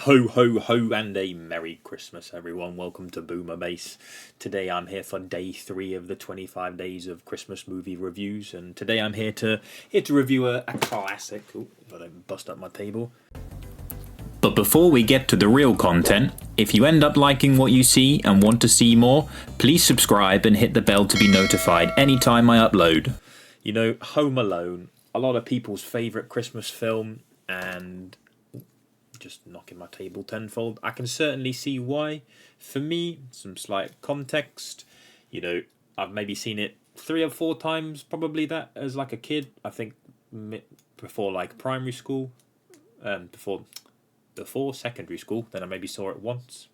Ho ho ho and a Merry Christmas everyone. Welcome to Boomer Base. Today I'm here for day 3 of the 25 days of Christmas movie reviews, and today I'm here to review a classic. Ooh, if I don't bust up my table. But before we get to the real content, if you end up liking what you see and want to see more, please subscribe and hit the bell to be notified anytime I upload. You know, Home Alone, a lot of people's favourite Christmas film, and just knocking my table tenfold. I can certainly see why. For me, some slight context. You know, I've maybe seen it 3 or 4 times, probably that as like a kid. I think before like primary school, before secondary school. Then I maybe saw it once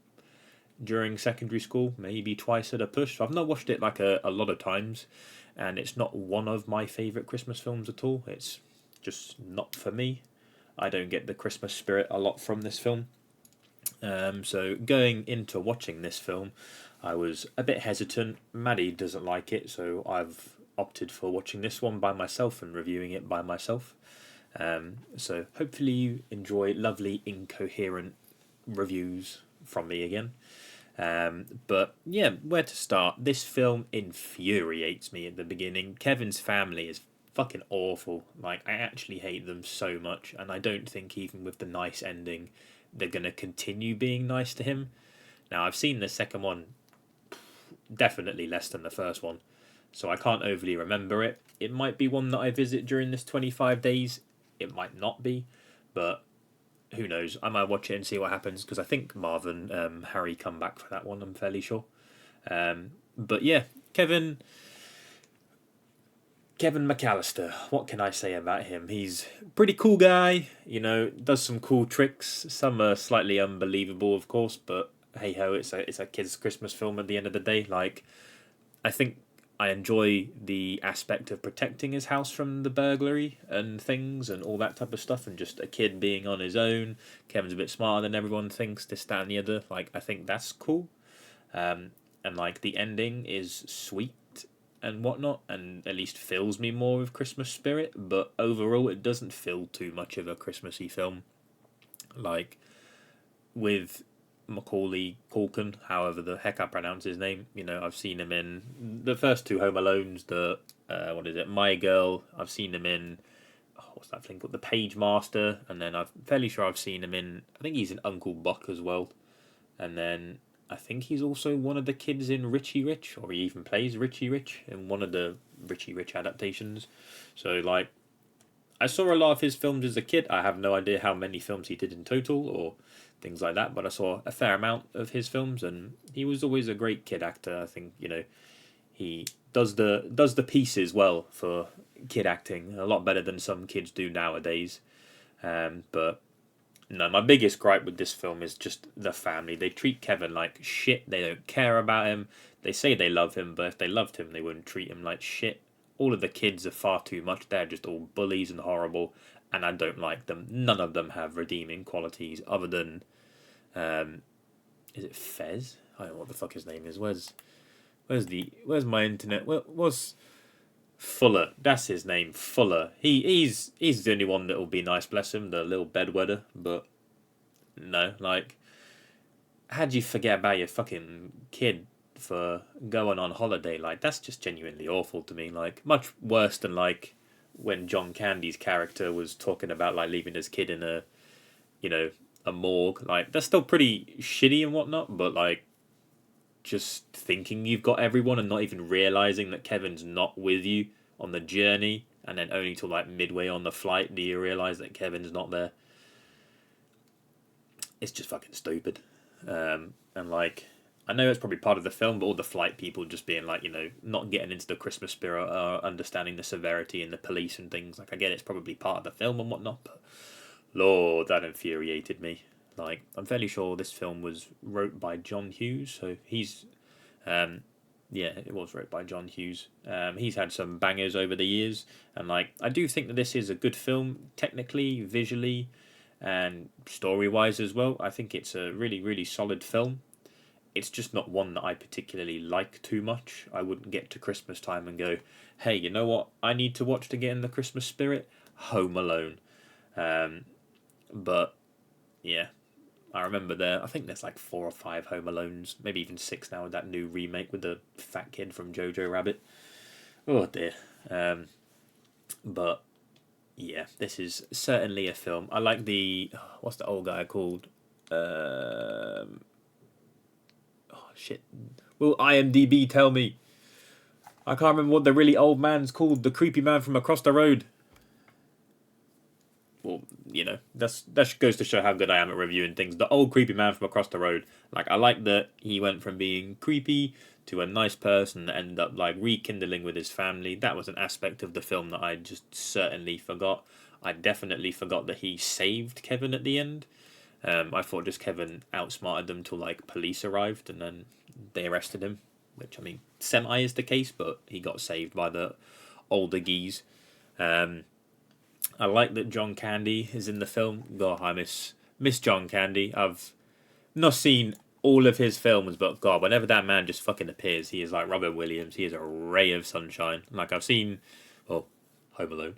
during secondary school, maybe twice at a push. So I've not watched it like a lot of times, and it's not one of my favourite Christmas films at all. It's just not for me. I don't get the Christmas spirit a lot from this film. So going into watching this film, I was a bit hesitant. Maddie doesn't like it, so I've opted for watching this one by myself and reviewing it by myself. So hopefully you enjoy lovely, incoherent reviews from me again. But yeah, where to start? This film infuriates me at the beginning. Kevin's family is fucking awful. Like, I actually hate them so much, and I don't think even with the nice ending they're gonna continue being nice to him. Now, I've seen the second one definitely less than the first one, so I can't overly remember it. It might be one that I visit during this 25 days. It might not be, but who knows? I might watch it and see what happens, because I think Marv and Harry come back for that one, I'm fairly sure. But yeah, Kevin McAllister, what can I say about him? He's a pretty cool guy, you know, does some cool tricks. Some are slightly unbelievable, of course, but hey ho, it's a kid's Christmas film at the end of the day. Like, I think I enjoy the aspect of protecting his house from the burglary and things and all that type of stuff, and just a kid being on his own. Kevin's a bit smarter than everyone thinks, this, that, and the other. Like, I think that's cool. And like, the ending is sweet and whatnot, and at least fills me more with Christmas spirit. But overall, it doesn't feel too much of a Christmassy film. Like, with Macaulay Culkin, however the heck I pronounce his name. You know, I've seen him in the first 2 Home Alones. The what is it, My Girl. I've seen him in what's that thing called, The Page Master, and then I'm fairly sure I've seen him in. I think he's in Uncle Buck as well, and then I think he's also one of the kids in Richie Rich, or he even plays Richie Rich in one of the Richie Rich adaptations. So, like, I saw a lot of his films as a kid. I have no idea how many films he did in total or things like that, but I saw a fair amount of his films, and he was always a great kid actor. I think, you know, he does the pieces well for kid acting, a lot better than some kids do nowadays. But no, my biggest gripe with this film is just the family. They treat Kevin like shit. They don't care about him. They say they love him, but if they loved him, they wouldn't treat him like shit. All of the kids are far too much. They're just all bullies and horrible, and I don't like them. None of them have redeeming qualities other than, is it Fez? I don't know what the fuck his name is. Where's my internet? What's Fuller? That's his name, Fuller. He's the only one that will be nice, bless him, the little bedwetter. But no, like, how'd you forget about your fucking kid for going on holiday? Like, that's just genuinely awful to me. Like, much worse than, like, when John Candy's character was talking about, like, leaving his kid in a, you know, a morgue. Like, that's still pretty shitty and whatnot, but, like, just thinking you've got everyone and not even realizing that Kevin's not with you on the journey, and then only till like midway on the flight do you realize that Kevin's not there. It's just fucking stupid. And like, I know it's probably part of the film, but all the flight people just being like, you know, not getting into the Christmas spirit or understanding the severity and the police and things. Like, I get it's probably part of the film and whatnot, but Lord, that infuriated me. Like, I'm fairly sure this film was wrote by John Hughes, so he's, yeah, it was wrote by John Hughes. He's had some bangers over the years, and like, I do think that this is a good film, technically, visually, and story-wise as well. I think it's a really, really solid film. It's just not one that I particularly like too much. I wouldn't get to Christmas time and go, hey, you know what I need to watch to get in the Christmas spirit? Home Alone. But yeah, I remember I. I think there's like 4 or 5 Home Alones, maybe even 6 now with that new remake with the fat kid from Jojo Rabbit. Oh dear. Um, but yeah, this is certainly a film. I like what's the old guy called? Oh shit. Will IMDb tell me? I can't remember what the really old man's called. The creepy man from across the road. Well, that goes to show how good I am at reviewing things. The old creepy man from across the road. Like, I like that he went from being creepy to a nice person that ended up like rekindling with his family. That was an aspect of the film that I just certainly forgot. I definitely forgot that he saved Kevin at the end. I thought just Kevin outsmarted them till like police arrived and then they arrested him. Which, I mean, semi is the case, but he got saved by the older geese. Um, I like that John Candy is in the film. God, I miss John Candy. I've not seen all of his films, but God, whenever that man just fucking appears, he is like Robert Williams. He is a ray of sunshine. Like I've seen, well, Home Alone,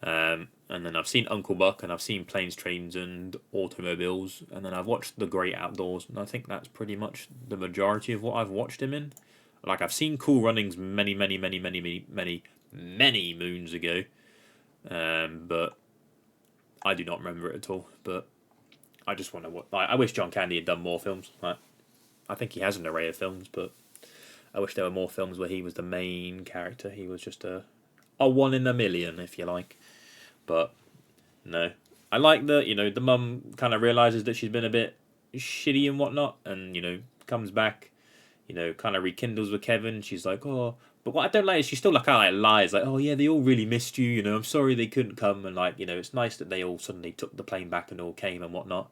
and then I've seen Uncle Buck, and I've seen Planes, Trains, and Automobiles, and then I've watched The Great Outdoors, and I think that's pretty much the majority of what I've watched him in. Like I've seen Cool Runnings many, many, many, many, many, many, many moons ago, but I do not remember it at all. But I just want to. Like, I wish John Candy had done more films. Like, I think he has an array of films, but I wish there were more films where he was the main character. He was just a one in a million, if you like. But no, I like that. The mum kind of realizes that she's been a bit shitty and whatnot, and comes back. Kind of rekindles with Kevin. She's like, oh. But what I don't like is she still like kind of lies, like, oh yeah, they all really missed you. I'm sorry they couldn't come, and like, it's nice that they all suddenly took the plane back and all came and whatnot.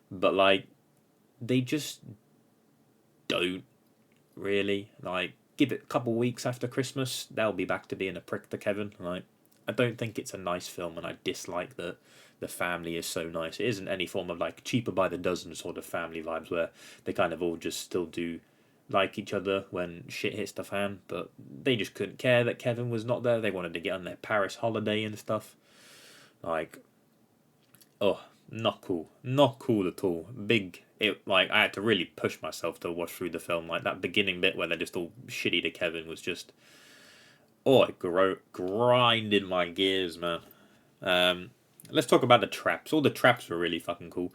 But like, they just don't really like give it a couple weeks after Christmas. They'll be back to being a prick to Kevin. Like, I don't think it's a nice film, and I dislike that the family is so nice. It isn't any form of like cheaper by the dozen sort of family vibes where they kind of all just still do like each other when shit hits the fan, but they just couldn't care that Kevin was not there. They wanted to get on their Paris holiday and stuff. Like, oh, not cool. Not cool at all. Like, I had to really push myself to watch through the film. Like, that beginning bit where they're just all shitty to Kevin was just, oh, it grinded my gears, man. Let's talk about the traps. All the traps were really fucking cool.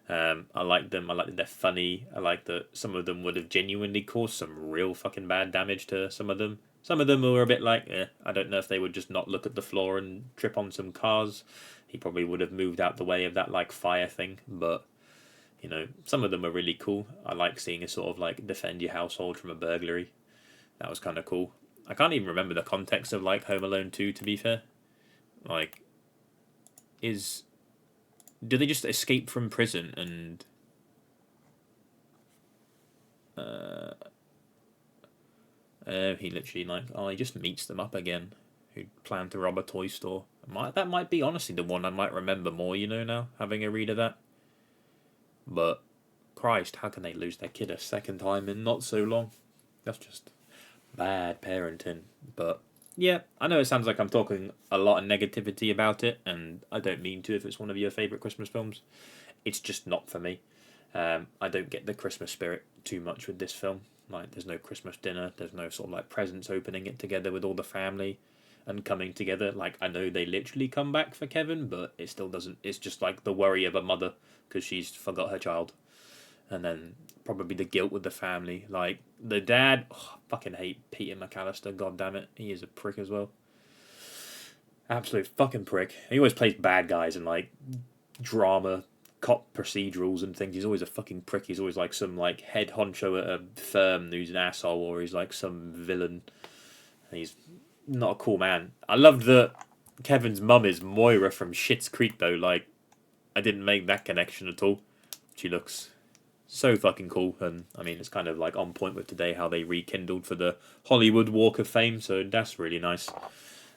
I like them. I like that they're funny. I like that some of them would have genuinely caused some real fucking bad damage to some of them. Some of them were a bit like, I don't know if they would just not look at the floor and trip on some cars. He probably would have moved out the way of that like fire thing. But some of them are really cool. I like seeing a sort of like defend your household from a burglary. That was kind of cool. I can't even remember the context of like Home Alone 2, to be fair. Like, do they just escape from prison and he literally he just meets them up again who plan to rob a toy store. That might be honestly the one I might remember more, now, having a read of that. But Christ, how can they lose their kid a second time in not so long? That's just bad parenting. But yeah, I know it sounds like I'm talking a lot of negativity about it, and I don't mean to if it's one of your favourite Christmas films. It's just not for me. I don't get the Christmas spirit too much with this film. Like, there's no Christmas dinner, there's no sort of like presents opening it together with all the family and coming together. Like, I know they literally come back for Kevin, but it still doesn't. It's just like the worry of a mother because she's forgot her child. And then probably the guilt with the family. Like, the dad, I fucking hate Peter McAllister, god damn it. He is a prick as well. Absolute fucking prick. He always plays bad guys in like drama, cop procedurals and things. He's always a fucking prick. He's always like some like head honcho at a firm who's an asshole, or he's like some villain. He's not a cool man. I loved that Kevin's mum is Moira from Schitt's Creek though. Like, I didn't make that connection at all. She looks so fucking cool, and I mean it's kind of like on point with today how they rekindled for the Hollywood Walk of Fame, so that's really nice.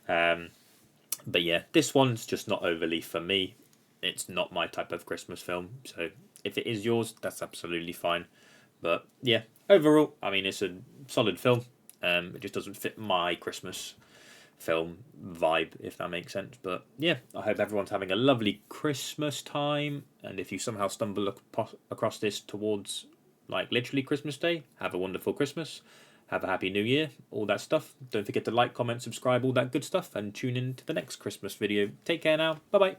But yeah, this one's just not overly for me. It's not my type of Christmas film, so if it is yours, that's absolutely fine. But yeah, overall, I mean it's a solid film. It just doesn't fit my Christmas film vibe, if that makes sense. But yeah, I hope everyone's having a lovely Christmas time, and if you somehow stumble across this towards like literally Christmas Day, have a wonderful Christmas, have a happy New Year, all that stuff. Don't forget to like, comment, subscribe, all that good stuff, and tune in to the next Christmas video. Take care now. Bye bye.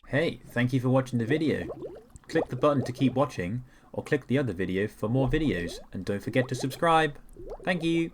Hey, thank you for watching the video. Click the button to keep watching, or click the other video for more videos, and don't forget to subscribe. Thank you.